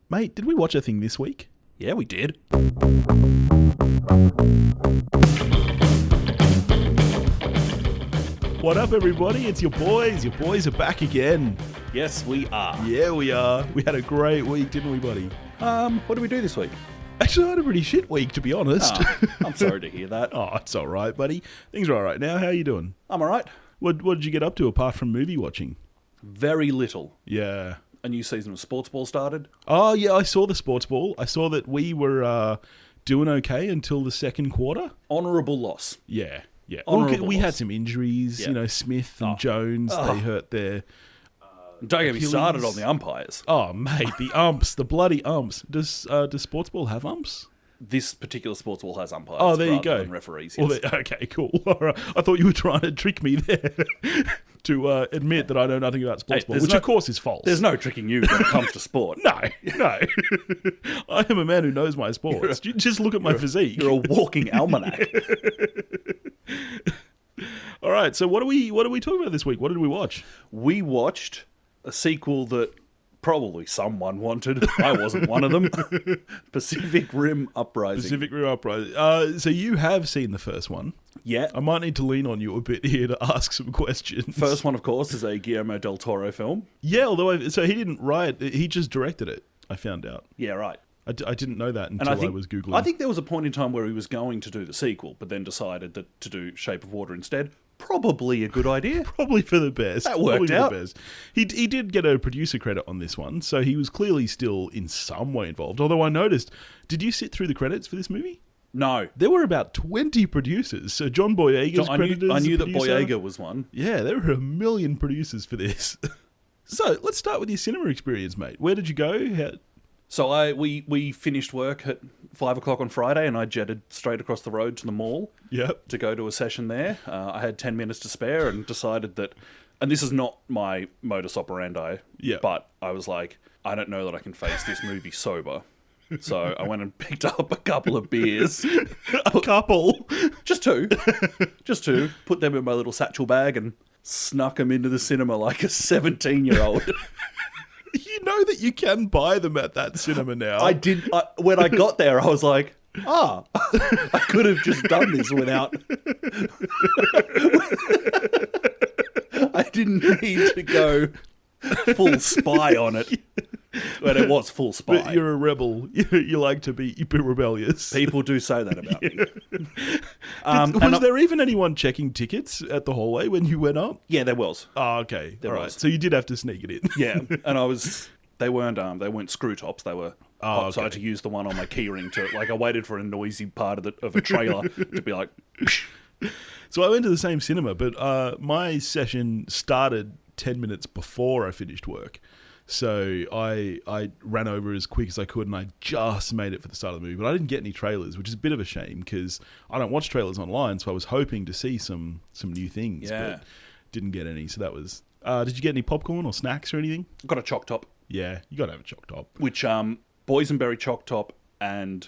Mate, did we watch a thing this week? Yeah, we did. What up, everybody? It's your boys. Your boys are back again. Yes, we are. Yeah, we are. We had a great week, didn't we, buddy? What did we do this week? Actually, I had a pretty shit week, to be honest. I'm sorry to hear that. Oh, it's all right, buddy. Things are all right now. How are you doing? I'm all right. What did you get up to apart from movie watching? Very little. Yeah. A new season of Sports Ball started. Oh, yeah, I saw the sports ball. I saw that we were doing okay until the second quarter. Honourable loss. Yeah, yeah. Honourable We loss. had some injuries. Yeah. You know, Smith and Jones, they hurt their... Don't get me Achilles. started on the umpires. Oh, mate, the umps, the bloody umps. Does sports ball have umps? This particular Sports Ball has umpires. Oh, there you rather go. than referees. Well, Yes. okay, cool. All right. I thought you were trying to trick me there to admit that I know nothing about sports Hey, ball, there's which no- of course is false. There's no tricking you when it comes to sport. No. I am a man who knows my sports. Just look at my physique. You're a walking almanac. All right, so what are we talking about this week? What did we watch? We watched a sequel that probably someone wanted. I wasn't one of them. Pacific Rim Uprising. Pacific Rim Uprising. So you have seen the first one. Yeah. I might need to lean on you a bit here to ask some questions. First one, of course, is a Guillermo del Toro film. Yeah, although so he didn't write it, he just directed it, I found out. Yeah, right. I didn't know that until And I was Googling. I think there was a point in time where he was going to do the sequel, but then decided that to do Shape of Water instead. Probably a good idea. Probably for the best. That worked Probably out. For the best. He did get a producer credit on this one, so he was clearly still in some way involved. Although I noticed, did you sit through the credits for this movie? No. There were about 20 producers. So John Boyega's credited I as knew the that producer. Boyega was one. Yeah, there were a million producers for this. So let's start with your cinema experience, mate. Where did you go? So we finished work at 5 o'clock on Friday, and I jetted straight across the road to the mall Yep. to go to a session there. I had 10 minutes to spare and decided that, and this is not my modus operandi, Yeah. but I was like, I don't know that I can face this movie sober. So I went and picked up a couple of beers. A couple. Just two. Put them in my little satchel bag and snuck them into the cinema like a 17-year-old. You know that you can buy them at that cinema now. I did. When I got there, I was like, I could have just done this without... I didn't need to go full spy on it. But it was full spy. But you're a rebel. You like to be rebellious. People do say that about me. Was there even anyone checking tickets at the hallway when you went up? Yeah, there was. Oh, okay. There All right. was. So you did have to sneak it in. Yeah, and they weren't screw tops. They were hot, so I had okay. to use the one on my keyring to, I waited for a noisy part of a trailer to be like, psh. So I went to the same cinema, but my session started 10 minutes before I finished work. So I ran over as quick as I could, and I just made it for the start of the movie. But I didn't get any trailers, which is a bit of a shame because I don't watch trailers online. So I was hoping to see some new things, Yeah. but didn't get any. So that was. Did you get any popcorn or snacks or anything? Got a choc top, Yeah, you got to have a choc top. which boysenberry choc top and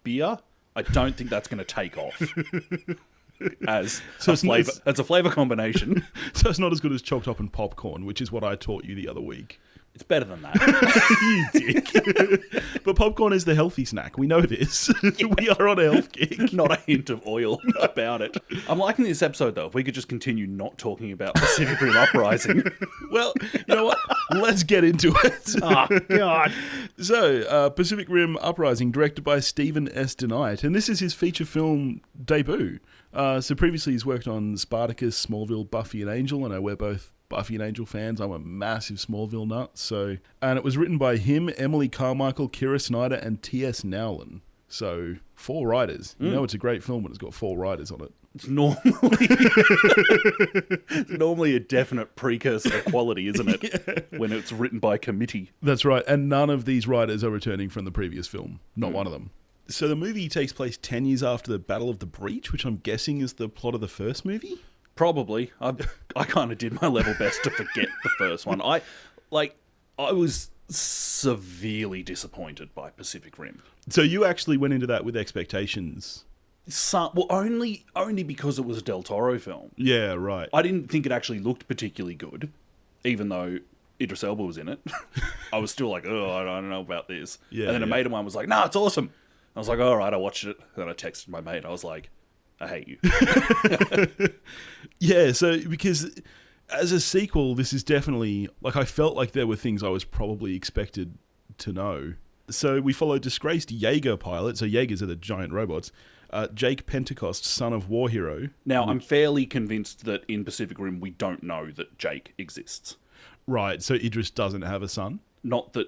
beer. I don't think that's going to take off as So a it's not- flavor. As a flavor combination, So it's not as good as choc top and popcorn, which is what I taught you the other week. it's better than that. You dick. But popcorn is the healthy snack. We know this. We are on a health kick. Not a hint of oil about it. I'm liking this episode though. If we could just continue not talking about Pacific Rim Uprising. Well, you know what? Let's get into it. Oh God. So, Pacific Rim Uprising, directed by Stephen S. DeKnight, and this is his feature film debut. So previously he's worked on Spartacus, Smallville, Buffy and Angel. I know we're both Buffy and Angel fans. I'm a massive Smallville nut. And it was written by him, Emily Carmichael, Kira Snyder, and T.S. Nowlin. So 4 writers. You know it's a great film when it's got 4 writers on it. It's normally a definite precursor to quality, isn't it? Yeah. When it's written by committee. That's right, and none of these writers are returning from the previous film. Not one of them. So the movie takes place 10 years after the Battle of the Breach, which I'm guessing is the plot of the first movie? Probably. I kind of did my level best to forget the first one. I was severely disappointed by Pacific Rim. So you actually went into that with expectations. Only because it was a Del Toro film. Yeah, right. I didn't think it actually looked particularly good, even though Idris Elba was in it, I was still like, oh, I don't know about this. Yeah, and then a yeah. mate of mine was like, no, it's awesome. I was like, all right, I watched it. Then I texted my mate. I was like, I hate you. Yeah, so because as a sequel, this is definitely, like, I felt like there were things I was probably expected to know. So we follow disgraced Jaeger pilot, so Jaegers are the giant robots, Jake Pentecost, son of war hero. Now, I'm fairly convinced that in Pacific Rim, we don't know that Jake exists. Right, so Idris doesn't have a son? Not that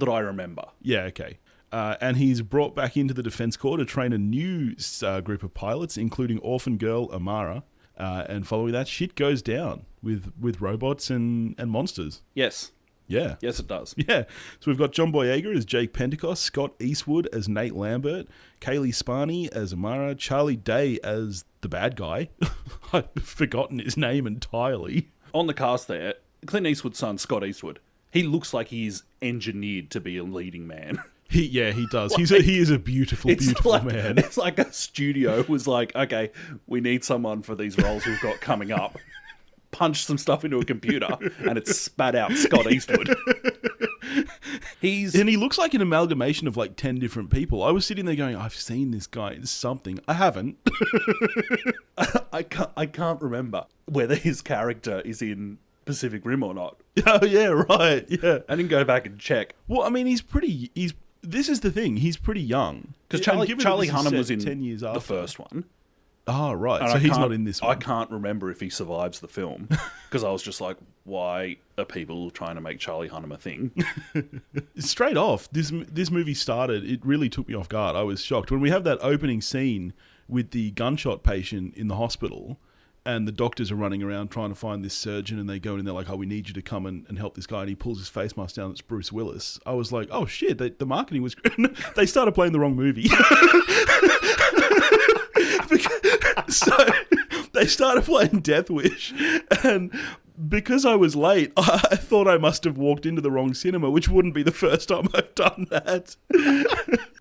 I remember. Yeah, okay. And he's brought back into the Defense Corps to train a new group of pilots, including orphan girl Amara. And following that, shit goes down with robots and monsters. Yes. Yeah. Yes, it does. Yeah. So we've got John Boyega as Jake Pentecost, Scott Eastwood as Nate Lambert, Cailee Spaeny as Amara, Charlie Day as the bad guy. I've forgotten his name entirely. On the cast there, Clint Eastwood's son, Scott Eastwood, he looks like he's engineered to be a leading man. He does. He is a beautiful man. It's like a studio was like, okay, we need someone for these roles we've got coming up. Punched some stuff into a computer and it spat out Scott Eastwood. And he looks like an amalgamation of like 10 different people. I was sitting there going, I've seen this guy in something. I haven't. I can't remember whether his character is in Pacific Rim or not. Oh yeah, right. Yeah. I didn't go back and check. Well, I mean, this is the thing. He's pretty young. Because And given that Charlie this is Hunnam set was in 10 years the after. first one. Oh, right. And So I he's can't- not in this one. I can't remember if he survives the film. Because I was just like, why are people trying to make Charlie Hunnam a thing? Straight off, this movie started, it really took me off guard. I was shocked. When we have that opening scene with the gunshot patient in the hospital and the doctors are running around trying to find this surgeon and they go in and they're like, oh, we need you to come and help this guy. And he pulls his face mask down. It's Bruce Willis. I was like, oh, shit, the marketing was... They started playing the wrong movie. So they started playing Death Wish, and because I was late, I thought I must have walked into the wrong cinema, which wouldn't be the first time I've done that.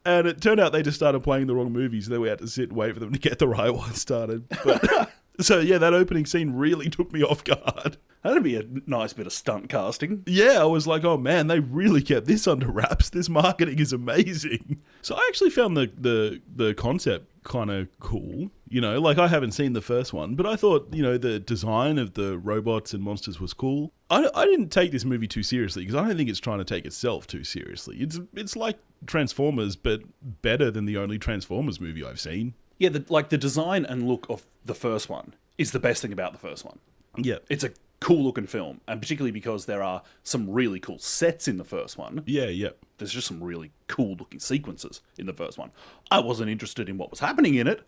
And it turned out they just started playing the wrong movies, so then we had to sit and wait for them to get the right one started. But, so yeah, that opening scene really took me off guard. That'd be a nice bit of stunt casting. Yeah, I was like, oh man, they really kept this under wraps. This marketing is amazing. So I actually found the concept kind of cool. You know, like I haven't seen the first one, but I thought, you know, the design of the robots and monsters was cool. I didn't take this movie too seriously because I don't think it's trying to take itself too seriously. It's like Transformers, but better than the only Transformers movie I've seen. Yeah, the design and look of the first one is the best thing about the first one. Yeah. It's a cool looking film, and particularly because there are some really cool sets in the first one. Yeah, yeah. There's just some really cool looking sequences in the first one. I wasn't interested in what was happening in it,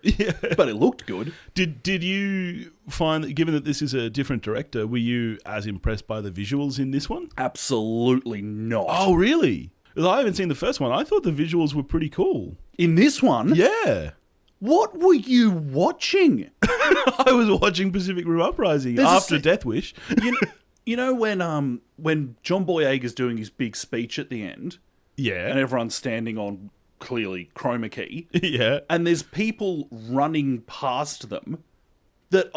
but it looked good. Did you find that, given that this is a different director, were you as impressed by the visuals in this one? Absolutely not. Oh, really? 'Cause I haven't seen the first one. I thought the visuals were pretty cool. In this one? Yeah. What were you watching? I was watching Pacific Rim Uprising after Death Wish. You know when John Boyega's doing his big speech at the end, Yeah. and everyone's standing on clearly chroma key, Yeah. and there's people running past them that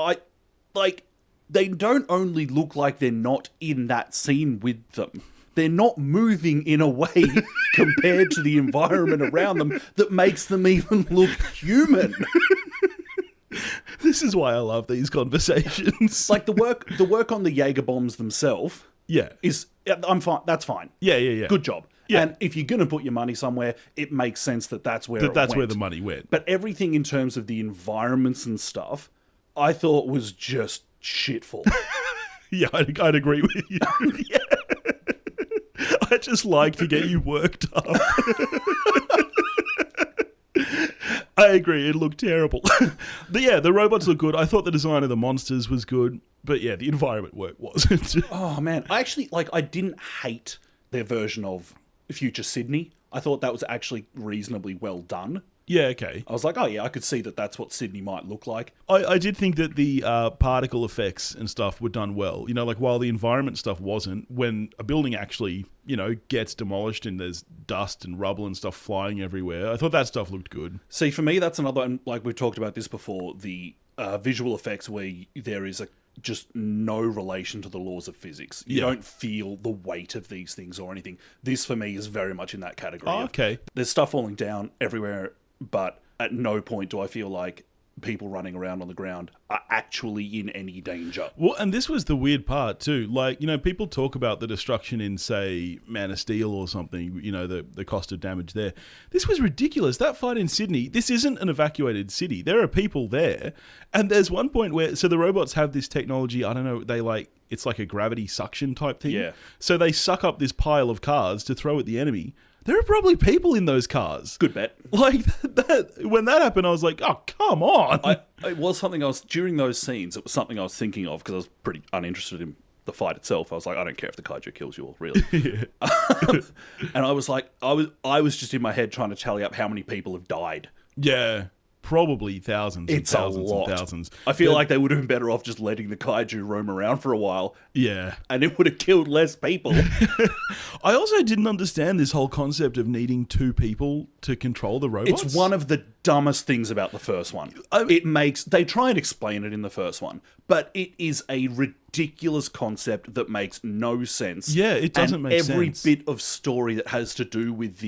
they don't only look like they're not in that scene with them. They're not moving in a way compared to the environment around them that makes them even look human. This is why I love these conversations. Like the work on the Jaeger bombs themselves Yeah. I'm fine. That's fine. Yeah. Good job. Yeah. And if you're going to put your money somewhere, it makes sense that's where That's went. where the money went. But everything in terms of the environments and stuff, I thought was just shitful. Yeah, I'd agree with you. Yeah. I just like to get you worked up. I agree, it looked terrible. But yeah, the robots look good. I thought the design of the monsters was good. But yeah, the environment work wasn't. Oh man, I didn't hate their version of Future Sydney. I thought that was actually reasonably well done. Yeah, okay. I was like, oh yeah, I could see that's what Sydney might look like. I did think that the particle effects and stuff were done well. You know, like while the environment stuff wasn't, when a building actually, you know, gets demolished and there's dust and rubble and stuff flying everywhere, I thought that stuff looked good. See, for me, that's another, and like we've talked about this before, the visual effects where there is a just no relation to the laws of physics. You don't feel the weight of these things or anything. This, for me, is very much in that category. Oh, okay. There's stuff falling down everywhere, but at no point do I feel like people running around on the ground are actually in any danger. Well, and this was the weird part too. Like, people talk about the destruction in, say, Man of Steel or something, the cost of damage there. This was ridiculous. That fight in Sydney, this isn't an evacuated city. There are people there. And there's one point where, so the robots have this technology, I don't know, it's like a gravity suction type thing. Yeah. So they suck up this pile of cars to throw at the enemy. There are probably people in those cars. Good bet. Like, when that happened, I was like, oh, come on. It was something during those scenes, it was something I was thinking of because I was pretty uninterested in the fight itself. I was like, I don't care if the kaiju kills you all, really. And I was like, I was just in my head trying to tally up how many people have died. Yeah. Probably thousands and It's thousands a lot. and thousands. I feel like they would have been better off just letting the kaiju roam around for a while. Yeah. And it would have killed less people. I also didn't understand this whole concept of needing two people to control the robots. It's one of the dumbest things about the first one. They try and explain it in the first one, but it is a ridiculous concept that makes no sense. Yeah, it doesn't make sense. Every bit of story that has to do with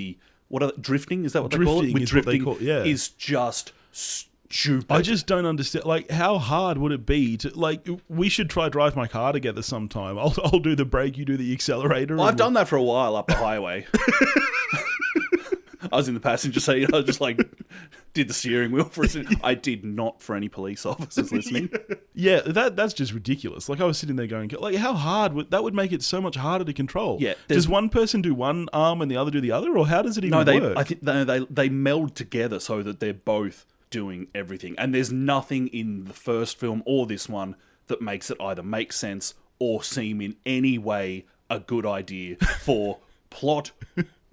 drifting, is that what they call it? With drifting, is just stupid. I just don't understand. Like, how hard would it be to, like, we should try drive my car together sometime. I'll do the brake, you do the accelerator. Well, I've done that for a while up the highway. I was in the passenger seat. I just did the steering wheel for a second. I did not for any police officers listening. Yeah, that's just ridiculous. Like, I was sitting there going, like, how hard that would make it so much harder to control. Yeah, does one person do one arm and the other do the other, or how does it even work? I think they meld together so that they're both doing everything. And there's nothing in the first film or this one that makes it either make sense or seem in any way a good idea for plot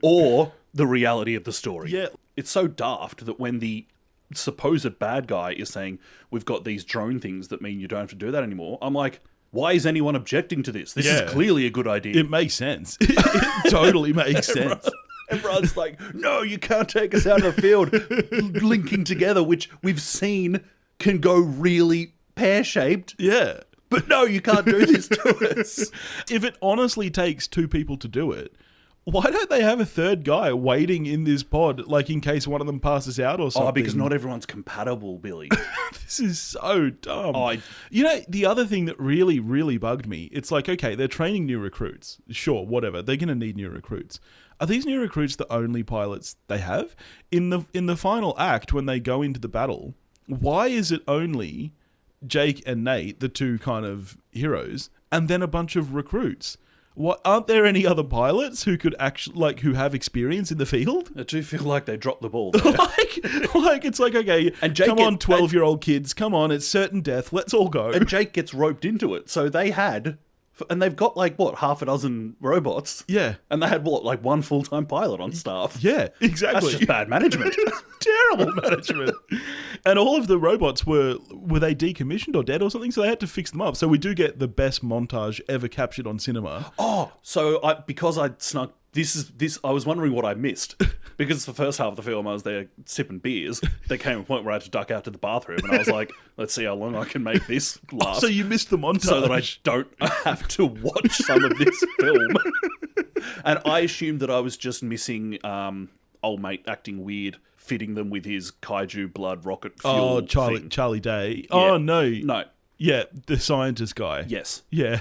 or the reality of the story. Yeah. It's so daft that when the supposed bad guy is saying, we've got these drone things that mean you don't have to do that anymore, I'm like, why is anyone objecting to this? This is clearly a good idea. It makes sense. It totally makes sense. Everyone's like, no, you can't take us out of the field. Linking together, which we've seen can go really pear-shaped. Yeah. But no, you can't do this to us. If it honestly takes two people to do it, why don't they have a third guy waiting in this pod, like in case one of them passes out or something? Oh, because not everyone's compatible, Billy. This is so dumb. The other thing that really, really bugged me, it's like, okay, they're training new recruits. Sure, whatever. They're going to need new recruits. Are these new recruits the only pilots they have? In the final act, when they go into the battle, why is it only Jake and Nate, the two kind of heroes, and then a bunch of recruits? What, aren't there any other pilots who could actually, who have experience in the field? I do feel like they dropped the ball there. It's like, okay, and Jake come on, 12-year-old kids, come on, it's certain death, let's all go. And Jake gets roped into it, so they had... And they've got, half a dozen robots. Yeah. And they had, one full-time pilot on staff. Yeah, exactly. That's just bad management. Terrible management. And all of the robots were they decommissioned or dead or something? So they had to fix them up. So we do get the best montage ever captured on cinema. Oh, so because I snuck... I was wondering what I missed. Because the first half of the film I was there sipping beers. There came a point where I had to duck out to the bathroom and I was like, let's see how long I can make this last. So you missed the montage. So that I don't have to watch some of this film. And I assumed that I was just missing old mate acting weird, fitting them with his kaiju blood rocket fuel Charlie Day. Yeah. Oh, no. No. Yeah, the scientist guy. Yes. Yeah.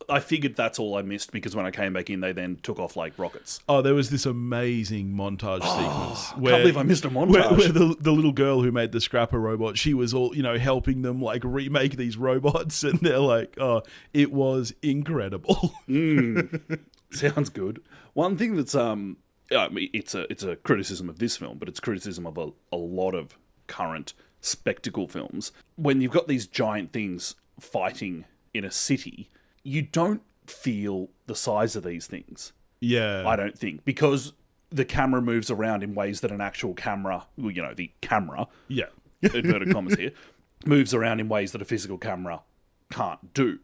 I figured that's all I missed because when I came back in, they then took off like rockets. Oh, there was this amazing montage sequence. I can't believe I missed a montage. Where the little girl who made the Scrapper robot, she was all, helping them remake these robots. And they're like, oh, it was incredible. Sounds good. One thing that's, it's a criticism of this film, but it's criticism of a lot of current spectacle films. When you've got these giant things fighting in a city, you don't feel the size of these things. Yeah. I don't think. Because the camera moves around in ways that an actual camera, the camera, inverted commas here, moves around in ways that a physical camera can't do.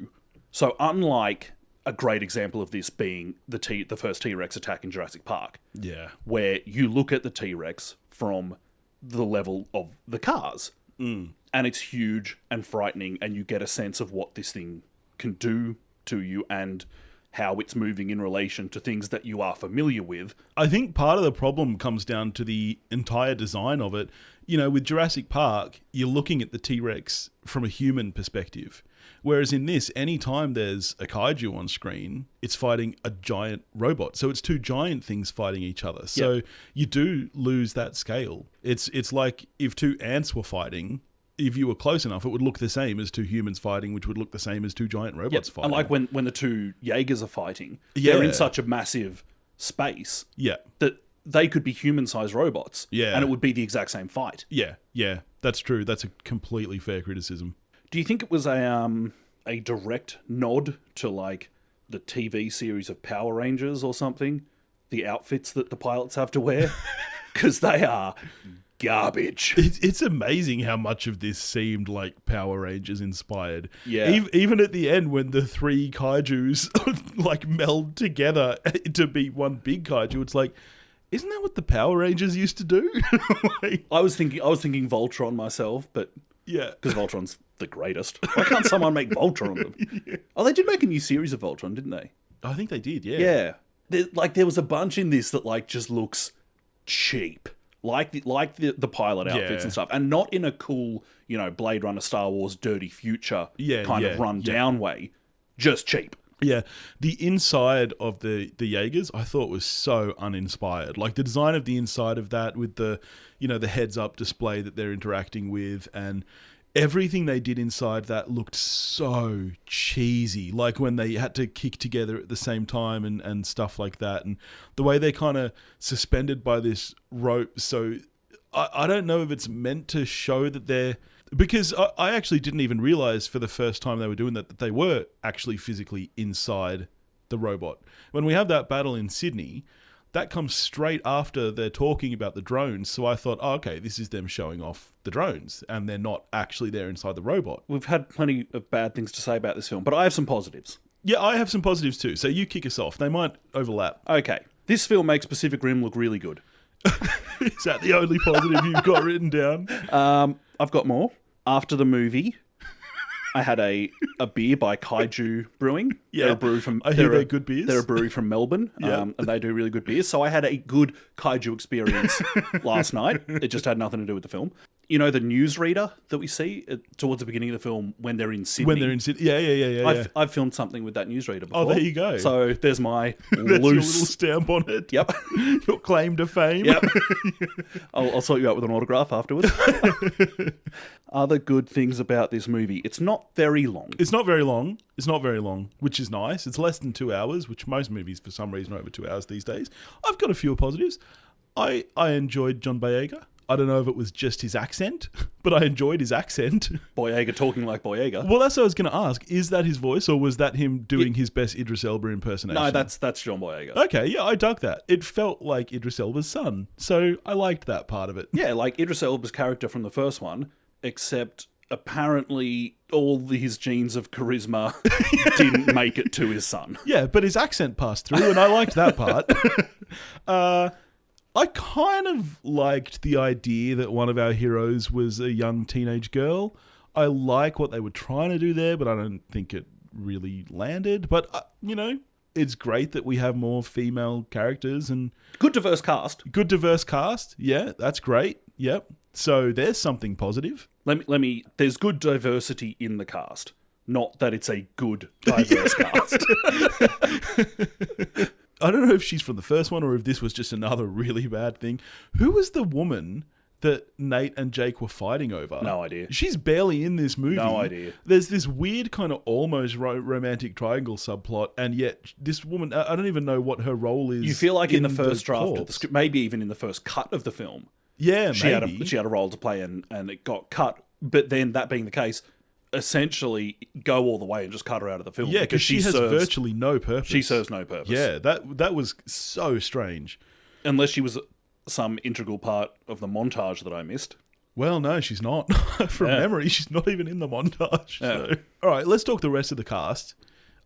So unlike a great example of this being the first T-Rex attack in Jurassic Park, yeah, where you look at the T-Rex from the level of the cars. And it's huge and frightening, and you get a sense of what this thing can do to you and how it's moving in relation to things that you are familiar with. I think part of the problem comes down to the entire design of it. You know, with Jurassic Park, you're looking at the T-Rex from a human perspective. Whereas in this, anytime there's a kaiju on screen, it's fighting a giant robot. So it's two giant things fighting each other. So you do lose that scale. It's like if two ants were fighting, if you were close enough, it would look the same as two humans fighting, which would look the same as two giant robots fighting. And like when the two Jaegers are fighting, they're in such a massive space that they could be human-sized robots, and it would be the exact same fight. Yeah, that's true. That's a completely fair criticism. Do you think it was a direct nod to like the TV series of Power Rangers or something? The outfits that the pilots have to wear? Because they are garbage. It's amazing how much of this seemed like Power Rangers inspired. Yeah. Even at the end when the three kaijus like meld together to be one big kaiju, it's like, isn't that what the Power Rangers used to do? I was thinking Voltron myself, but because Voltron's the greatest. Why can't someone make Voltron them? Oh, they did make a new series of Voltron, didn't they? I think they did. Yeah. There was a bunch in this that like just looks cheap. Like the pilot outfits and stuff, and not in a cool, Blade Runner, Star Wars, dirty future kind of run down way, just cheap. Yeah, the inside of the Jaegers I thought was so uninspired. Like the design of the inside of that with the, the heads up display that they're interacting with, and everything they did inside that looked so cheesy. Like when they had to kick together at the same time and stuff like that. And the way they're kind of suspended by this rope. So I don't know if it's meant to show that they're... Because I actually didn't even realize for the first time they were doing that they were actually physically inside the robot. When we have that battle in Sydney... That comes straight after they're talking about the drones. So I thought, okay, this is them showing off the drones and they're not actually there inside the robot. We've had plenty of bad things to say about this film, but I have some positives. Yeah, I have some positives too. So you kick us off. They might overlap. Okay. This film makes Pacific Rim look really good. Is that the only positive you've got written down? I've got more. After the movie, I had a beer by Kaiju Brewing. Yeah, they're a brewery from, I hear they're good beers. They're a brewery from Melbourne, and they do really good beers. So I had a good Kaiju experience last night. It just had nothing to do with the film. You know the newsreader that we see towards the beginning of the film when they're in Sydney? When they're in Sydney, yeah. I've filmed something with that newsreader before. Oh, there you go. So there's my That's your little stamp on it. Yep. Your claim to fame. Yep. I'll sort you out with an autograph afterwards. Other good things about this movie. It's not very long. It's not very long, which is nice. It's less than 2 hours, which most movies for some reason are over 2 hours these days. I've got a few positives. I enjoyed John Boyega. I don't know if it was just his accent, but I enjoyed his accent. Boyega talking like Boyega. Well, that's what I was going to ask. Is that his voice, or was that him doing his best Idris Elba impersonation? No, that's John Boyega. Okay, yeah, I dug that. It felt like Idris Elba's son, so I liked that part of it. Yeah, like Idris Elba's character from the first one, except apparently all his genes of charisma didn't make it to his son. Yeah, but his accent passed through, and I liked that part. I kind of liked the idea that one of our heroes was a young teenage girl. I like what they were trying to do there, but I don't think it really landed. But, it's great that we have more female characters and... Good diverse cast. Yeah, that's great. Yep. So there's something positive. Let me. There's good diversity in the cast. Not that it's a good diverse cast. I don't know if she's from the first one or if this was just another really bad thing. Who was the woman that Nate and Jake were fighting over? No idea. She's barely in this movie. No idea. There's this weird kind of almost romantic triangle subplot, and yet this woman, I don't even know what her role is. You feel like in the first draft of the script, maybe even in the first cut of the film. Yeah, she had a role to play and it got cut. But then that being the case, essentially go all the way and just cut her out of the film. Yeah, because she has virtually no purpose. She serves no purpose. Yeah, that was so strange. Unless she was some integral part of the montage that I missed. Well, no, she's not. From memory, she's not even in the montage. Yeah. So. All right, let's talk the rest of the cast.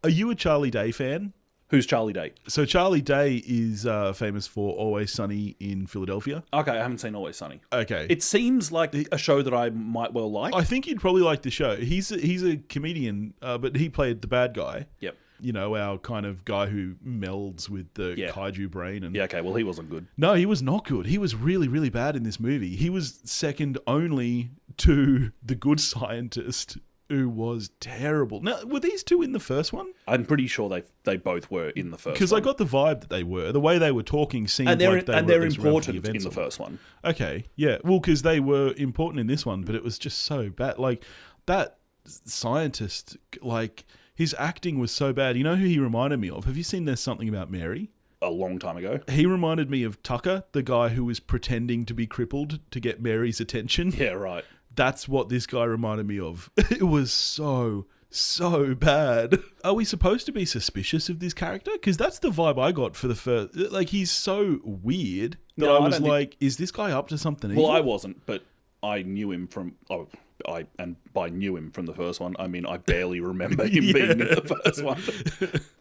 Are you a Charlie Day fan? Who's Charlie Day? So Charlie Day is famous for Always Sunny in Philadelphia. Okay, I haven't seen Always Sunny. Okay. It seems like a show that I might well like. I think you'd probably like the show. He's a comedian, but he played the bad guy. Yep. You know, our kind of guy who melds with the Yeah. kaiju brain. And Yeah, okay, well, he wasn't good. No, he was not good. He was really, really bad in this movie. He was second only to the good scientist, who was terrible. Now, were these two in the first one? I'm pretty sure they both were in the first one. Because I got the vibe that they were. The way they were talking seemed and they're, like they and were they're at least around for important in events the or- first one. Okay, yeah. Well, because they were important in this one, but it was just so bad. Like, that scientist, like, his acting was so bad. You know who he reminded me of? Have you seen There's Something About Mary? A long time ago. He reminded me of Tucker, the guy who was pretending to be crippled to get Mary's attention. Yeah, right. That's what this guy reminded me of. It was so bad. Are we supposed to be suspicious of this character? Because that's the vibe I got for the first... Like, he's so weird that No, I I was don't think- like, is this guy up to something evil? Well, I wasn't, but I knew him from... Oh, and by knew him from the first one, I mean I barely remember him being in the first one.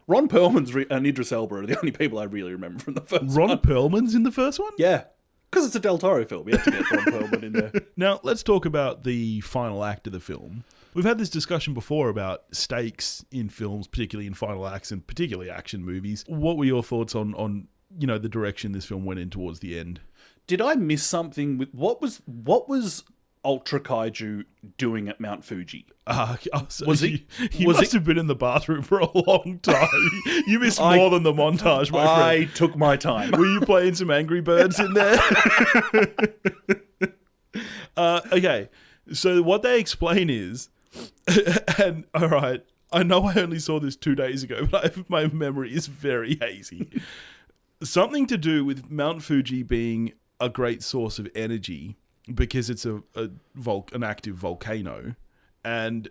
Ron Perlman's and Idris Elba are the only people I really remember from the first one. Ron Perlman's in the first one? Yeah. Because it's a Del Toro film. You have to get Ron Perlman in there. Now, let's talk about the final act of the film. We've had this discussion before about stakes in films, particularly in final acts and particularly action movies. What were your thoughts on you know, the direction this film went in towards the end? Did I miss something with... What was Ultra Kaiju doing at Mount Fuji? So Was you, it- you was must have been in the bathroom for a long time. You missed more than the montage, my friend. I took my time. Were you playing some Angry Birds in there? Okay, so what they explain is, and all right, I know I only saw this 2 days ago, but my memory is very hazy. Something to do with Mount Fuji being a great source of energy because it's an active volcano, and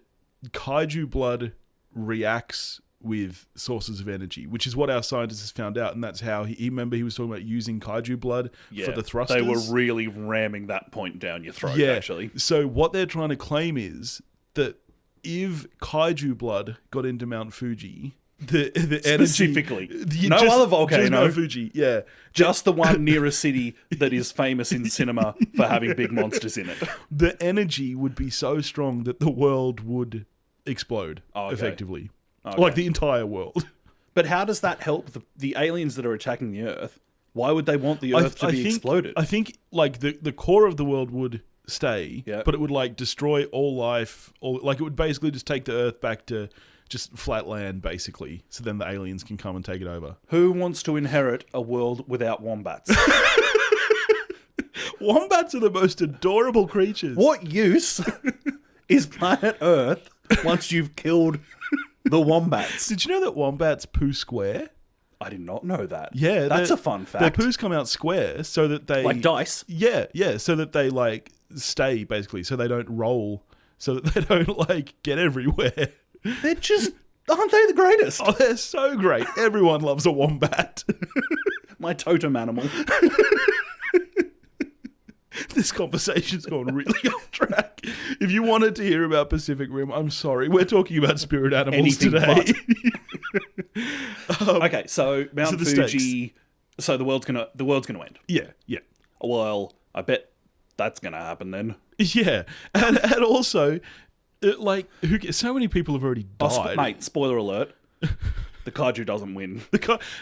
kaiju blood reacts with sources of energy, which is what our scientists found out, and that's how he remember he was talking about using kaiju blood for the thrusters. They were really ramming that point down your throat, actually. So what they're trying to claim is that if kaiju blood got into Mount Fuji, the energy... Specifically. No other volcano. Just Mount Fuji, yeah. Just the one near a city that is famous in cinema for having big monsters in it. The energy would be so strong that the world would explode, effectively. Okay. Like the entire world. But how does that help the aliens that are attacking the Earth? Why would they want the Earth to be exploded? I think like the core of the world would stay, Yeah. but it would like destroy all life, like it would basically just take the Earth back to just flat land, basically. So then the aliens can come and take it over. Who wants to inherit a world without wombats? Wombats are the most adorable creatures. What use is planet Earth once you've killed the wombats? Did you know that wombats poo square? I did not know that. Yeah, That's a fun fact. Their poos come out square so that they... Like dice? Yeah, so that they like stay, basically, so they don't roll, so that they don't like get everywhere. They're just... Aren't they the greatest? Oh, they're so great. Everyone loves a wombat. My totem animal. This conversation's gone really off track. If you wanted to hear about Pacific Rim, I'm sorry. We're talking about spirit animals Anything today. Okay, so Mount the Fuji... So the world's gonna end. Yeah. Well, I bet that's gonna happen then. Yeah. And also... like, so many people have already died. Mate, spoiler alert. The kaiju doesn't win.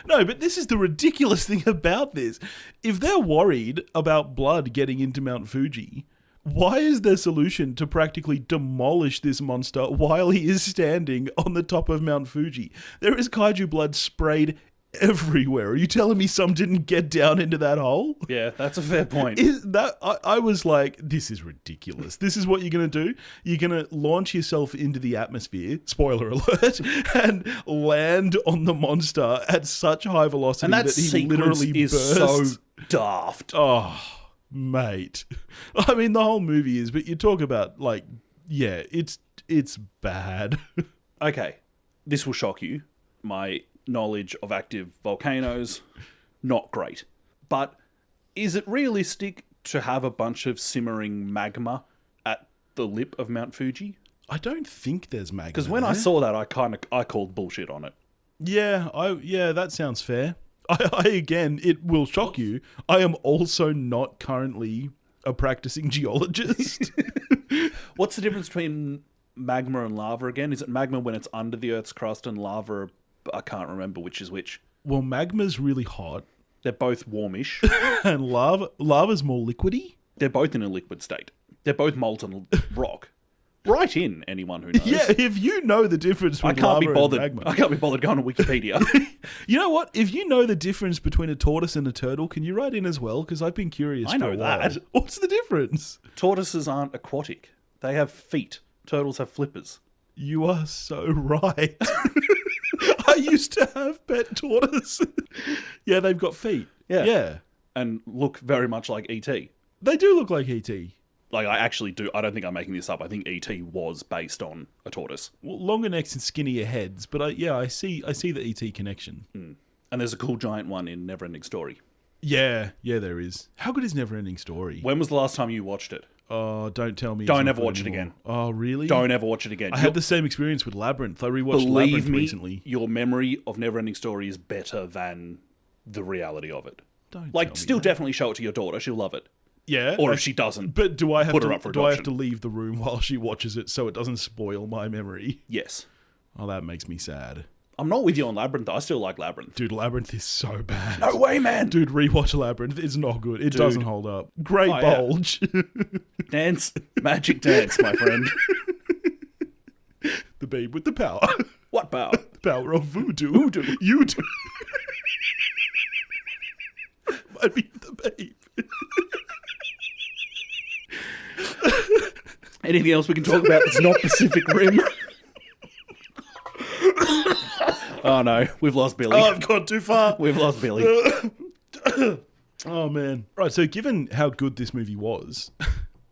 No, but this is the ridiculous thing about this. If they're worried about blood getting into Mount Fuji, why is their solution to practically demolish this monster while he is standing on the top of Mount Fuji? There is kaiju blood sprayed everywhere. Are you telling me some didn't get down into that hole? Yeah, that's a fair point. I was like, this is ridiculous. This is what you're going to do? You're going to launch yourself into the atmosphere, spoiler alert, and land on the monster at such high velocity And that that he sequence literally is bursts. so daft. Oh, mate. I mean, the whole movie is, but you talk about, like, yeah, it's bad. Okay, this will shock you. My knowledge of active volcanoes, not great. But is it realistic to have a bunch of simmering magma at the lip of Mount Fuji? I don't think there's magma. Because when I saw that, I called bullshit on it. Yeah, that sounds fair. I again, it will shock you. I am also not currently a practicing geologist. What's the difference between magma and lava again? Is it magma when it's under the Earth's crust and lava, I can't remember which is which. Well, magma's really hot. They're both warmish. And lava's more liquidy? They're both in a liquid state. They're both molten rock. Write in, anyone who knows. Yeah, if you know the difference between lava and magma. I can't be bothered going to Wikipedia. You know what? If you know the difference between a tortoise and a turtle, can you write in as well? Because I've been curious I know for a while. that. What's the difference? Tortoises aren't aquatic. They have feet. Turtles have flippers. You are so right. I used to have pet tortoise. Yeah, they've got feet. Yeah. And look very much like E.T. They do look like E.T. Like, I actually do. I don't think I'm making this up. I think E.T. was based on a tortoise. Well, longer necks and skinnier heads, but I see the E.T. connection. And there's a cool giant one in Neverending Story. Yeah, there is. How good is Neverending Story? When was the last time you watched it? Oh, don't tell me. Don't ever watch it again. Oh, really? Don't ever watch it again. I had the same experience with Labyrinth. I rewatched Labyrinth recently. Your memory of Neverending Story is better than the reality of it. Don't like, tell me still that. definitely show it to your daughter. She'll love it. Yeah. Or if she doesn't, But do I have put her up for do I have adoption. to leave the room while she watches it so it doesn't spoil my memory? Yes. Oh, that makes me sad. I'm not with you on Labyrinth. I still like Labyrinth. Dude, Labyrinth is so bad. No way, man. Dude, rewatch Labyrinth. It's not good. It doesn't hold up. Great Oh, yeah. bulge. Dance. Magic dance, my friend. The babe with the power. What power? The power of voodoo. You do. Might be the babe. Anything else we can talk about that's not Pacific Rim? Oh no, we've lost Billy. Oh, I've gone too far. We've lost Billy. Oh, man. Right, so given how good this movie was,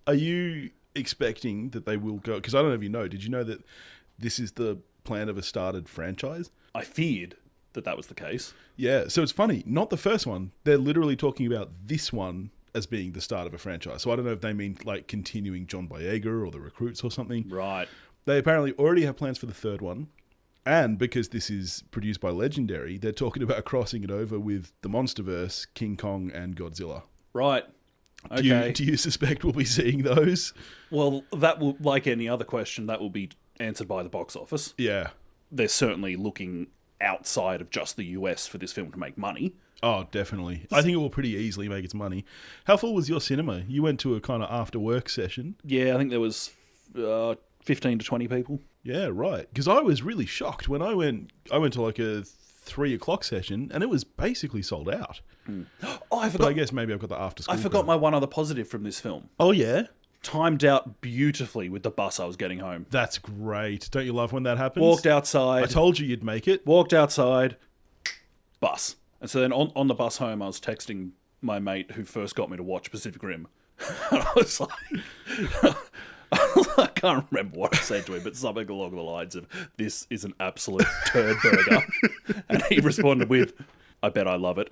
are you expecting that they will go... Because I don't know if you know. Did you know that this is the plan of a started franchise? I feared that was the case. Yeah, so it's funny. Not the first one. They're literally talking about this one as being the start of a franchise. So I don't know if they mean like continuing John Boyega or The Recruits or something. Right. They apparently already have plans for the third one. And because this is produced by Legendary, they're talking about crossing it over with the Monsterverse, King Kong, and Godzilla. Right. Okay. Do you suspect we'll be seeing those? Well, that will, like any other question, that will be answered by the box office. Yeah. They're certainly looking outside of just the US for this film to make money. Oh, definitely. I think it will pretty easily make its money. How full was your cinema? You went to a kind of after-work session. Yeah, I think there was 15 to 20 people. Yeah, right. Because I was really shocked when I went to like a 3 o'clock session and it was basically sold out. Oh, I But forgot. I guess maybe I've got the after school. I forgot my one other positive from this film. Oh, yeah? Timed out beautifully with the bus I was getting home. That's great. Don't you love when that happens? Walked outside. I told you you'd make it. Walked outside. Bus. And so then on the bus home, I was texting my mate who first got me to watch Pacific Rim. And I was like... I can't remember what I said to him, but something along the lines of, "This is an absolute turd burger." And he responded with, "I bet I love it."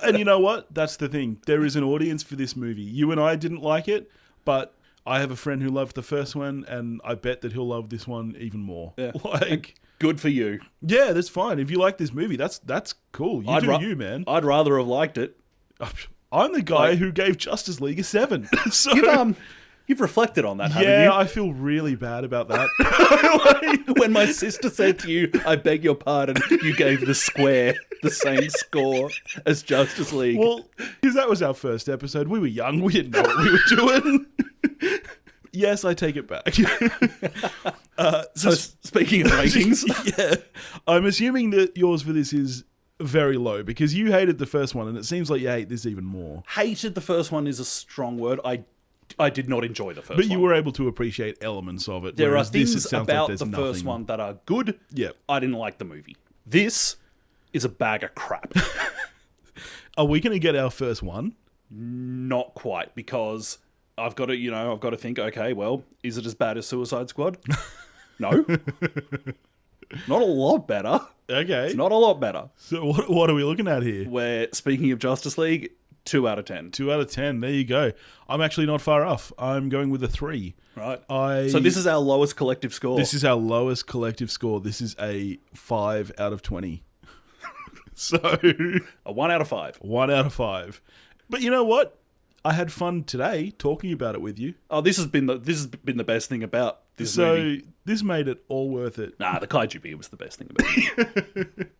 And you know what? That's the thing. There is an audience for this movie. You and I didn't like it, but I have a friend who loved the first one, and I bet that he'll love this one even more. Yeah. Like, Good for you. yeah, that's fine. If you like this movie, that's cool. You, man. I'd rather have liked it. I'm the guy who gave Justice League a 7. So, You've reflected on that, haven't yeah, you? I feel really bad about that. When my sister said to you, "I beg your pardon," you gave The Square the same score as Justice League. Well, because that was our first episode. We were young. We didn't know what we were doing. Yes, I take it back. So speaking of ratings, Yeah. I'm assuming that yours for this is very low because you hated the first one and it seems like you hate this even more. hated the first one is a strong word. I did not enjoy the first one. But you were able to appreciate elements of it. There are whereas this, it things sounds like about there's the nothing. first one that are good. Yeah. I didn't like the movie. This is a bag of crap. Are we going to get our first one? Not quite, because I've got to think, okay, well, is it as bad as Suicide Squad? No. Not a lot better. Okay. It's not a lot better. So what are we looking at here? Where, speaking of Justice League, 2 out of 10. 2 out of 10. There you go. I'm actually not far off. I'm going with a 3. Right. So this is our lowest collective score. This is our lowest collective score. This is a 5 out of 20. So a 1 out of 5. 1 out of 5. But you know what? I had fun today talking about it with you. Oh, this has been the best thing about this movie. So this made it all worth it. Nah, the kaiju beer was the best thing about it.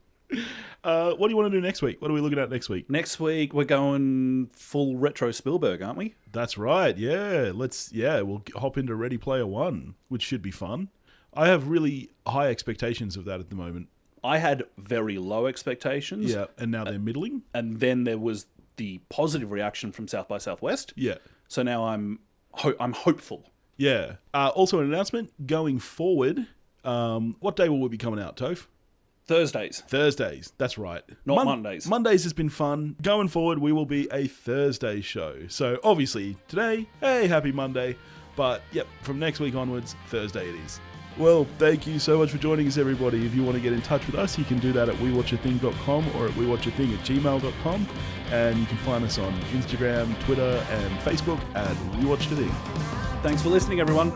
What do you want to do next week? What are we looking at next week? Next week we're going full retro Spielberg, aren't we? That's right. Yeah, we'll hop into Ready Player One, which should be fun. I have really high expectations of that at the moment. I had very low expectations. Yeah, and now they're middling. And then there was the positive reaction from South by Southwest. Yeah. So now I'm hopeful. Yeah. Also, an announcement going forward. What day will we be coming out, Toph? Thursdays. That's right. Not Mondays. Mondays has been fun. Going forward, we will be a Thursday show. So obviously today, hey, happy Monday. But yep, from next week onwards, Thursday it is. Well, thank you so much for joining us, everybody. If you want to get in touch with us, you can do that at wewatchedathing.com or at wewatchedathing@gmail.com. And you can find us on Instagram, Twitter, and Facebook at wewatchedathing. Thanks for listening, everyone.